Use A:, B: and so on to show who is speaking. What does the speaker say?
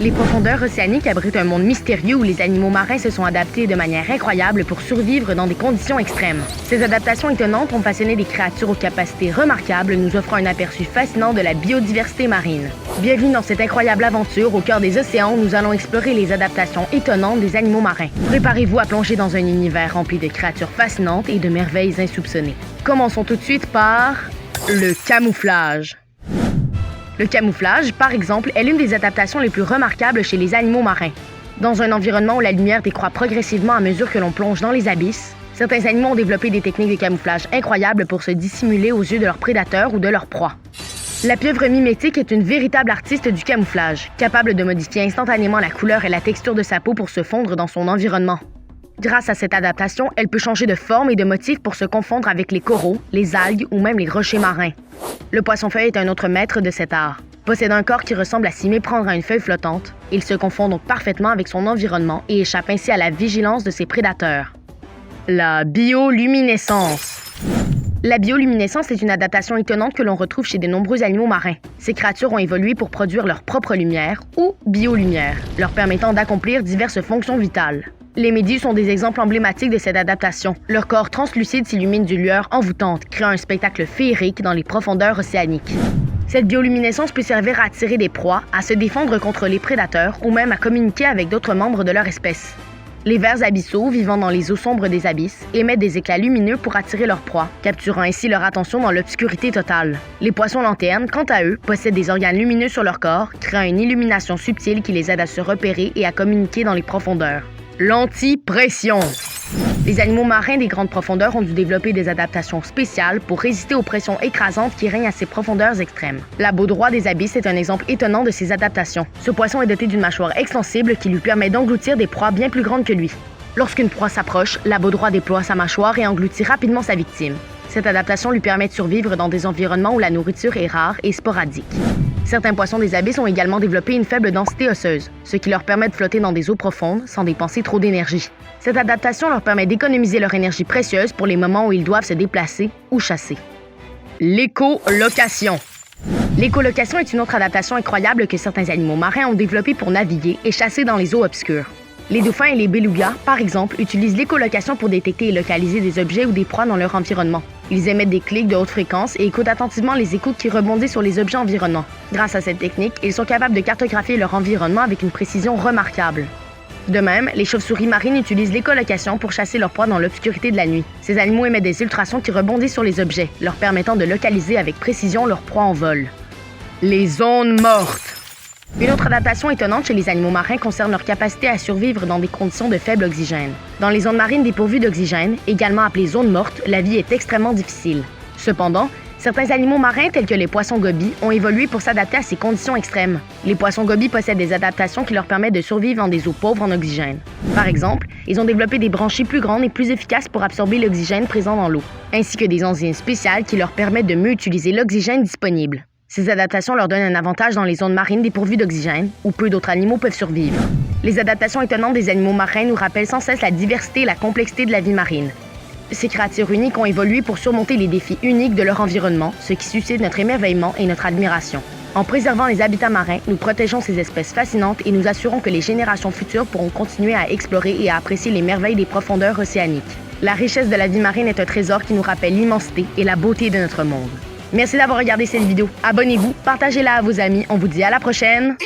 A: Les profondeurs océaniques abritent un monde mystérieux où les animaux marins se sont adaptés de manière incroyable pour survivre dans des conditions extrêmes. Ces adaptations étonnantes ont façonné des créatures aux capacités remarquables, nous offrant un aperçu fascinant de la biodiversité marine. Bienvenue dans cette incroyable aventure au cœur des océans où nous allons explorer les adaptations étonnantes des animaux marins. Préparez-vous à plonger dans un univers rempli de créatures fascinantes et de merveilles insoupçonnées. Commençons tout de suite par le camouflage. Le camouflage, par exemple, est l'une des adaptations les plus remarquables chez les animaux marins. Dans un environnement où la lumière décroît progressivement à mesure que l'on plonge dans les abysses, certains animaux ont développé des techniques de camouflage incroyables pour se dissimuler aux yeux de leurs prédateurs ou de leurs proies. La pieuvre mimétique est une véritable artiste du camouflage, capable de modifier instantanément la couleur et la texture de sa peau pour se fondre dans son environnement. Grâce à cette adaptation, elle peut changer de forme et de motif pour se confondre avec les coraux, les algues ou même les rochers marins. Le poisson-feuille est un autre maître de cet art. Possédant un corps qui ressemble à s'y méprendre à une feuille flottante, il se confond donc parfaitement avec son environnement et échappe ainsi à la vigilance de ses prédateurs. La bioluminescence. La bioluminescence est une adaptation étonnante que l'on retrouve chez de nombreux animaux marins. Ces créatures ont évolué pour produire leur propre lumière, ou biolumière, leur permettant d'accomplir diverses fonctions vitales. Les méduses sont des exemples emblématiques de cette adaptation. Leur corps translucide s'illumine d'une lueur envoûtante, créant un spectacle féerique dans les profondeurs océaniques. Cette bioluminescence peut servir à attirer des proies, à se défendre contre les prédateurs ou même à communiquer avec d'autres membres de leur espèce. Les vers abyssaux, vivant dans les eaux sombres des abysses, émettent des éclats lumineux pour attirer leurs proies, capturant ainsi leur attention dans l'obscurité totale. Les poissons lanternes, quant à eux, possèdent des organes lumineux sur leur corps, créant une illumination subtile qui les aide à se repérer et à communiquer dans les profondeurs. L'antipression. Les animaux marins des grandes profondeurs ont dû développer des adaptations spéciales pour résister aux pressions écrasantes qui règnent à ces profondeurs extrêmes. La baudroie des abysses est un exemple étonnant de ces adaptations. Ce poisson est doté d'une mâchoire extensible qui lui permet d'engloutir des proies bien plus grandes que lui. Lorsqu'une proie s'approche, la baudroie déploie sa mâchoire et engloutit rapidement sa victime. Cette adaptation lui permet de survivre dans des environnements où la nourriture est rare et sporadique. Certains poissons des abysses ont également développé une faible densité osseuse, ce qui leur permet de flotter dans des eaux profondes sans dépenser trop d'énergie. Cette adaptation leur permet d'économiser leur énergie précieuse pour les moments où ils doivent se déplacer ou chasser. L'écolocation. L'écolocation est une autre adaptation incroyable que certains animaux marins ont développée pour naviguer et chasser dans les eaux obscures. Les dauphins et les belugas, par exemple, utilisent l'écolocation pour détecter et localiser des objets ou des proies dans leur environnement. Ils émettent des clics de haute fréquence et écoutent attentivement les échos qui rebondissent sur les objets environnants. Grâce à cette technique, ils sont capables de cartographier leur environnement avec une précision remarquable. De même, les chauves-souris marines utilisent l'écolocation pour chasser leurs proies dans l'obscurité de la nuit. Ces animaux émettent des ultrasons qui rebondissent sur les objets, leur permettant de localiser avec précision leurs proies en vol. Les zones mortes. Une autre adaptation étonnante chez les animaux marins concerne leur capacité à survivre dans des conditions de faible oxygène. Dans les zones marines dépourvues d'oxygène, également appelées zones mortes, la vie est extrêmement difficile. Cependant, certains animaux marins, tels que les poissons gobies, ont évolué pour s'adapter à ces conditions extrêmes. Les poissons gobies possèdent des adaptations qui leur permettent de survivre dans des eaux pauvres en oxygène. Par exemple, ils ont développé des branchies plus grandes et plus efficaces pour absorber l'oxygène présent dans l'eau, ainsi que des enzymes spéciales qui leur permettent de mieux utiliser l'oxygène disponible. Ces adaptations leur donnent un avantage dans les zones marines dépourvues d'oxygène, où peu d'autres animaux peuvent survivre. Les adaptations étonnantes des animaux marins nous rappellent sans cesse la diversité et la complexité de la vie marine. Ces créatures uniques ont évolué pour surmonter les défis uniques de leur environnement, ce qui suscite notre émerveillement et notre admiration. En préservant les habitats marins, nous protégeons ces espèces fascinantes et nous assurons que les générations futures pourront continuer à explorer et à apprécier les merveilles des profondeurs océaniques. La richesse de la vie marine est un trésor qui nous rappelle l'immensité et la beauté de notre monde. Merci d'avoir regardé cette vidéo. Abonnez-vous, partagez-la à vos amis. On vous dit à la prochaine.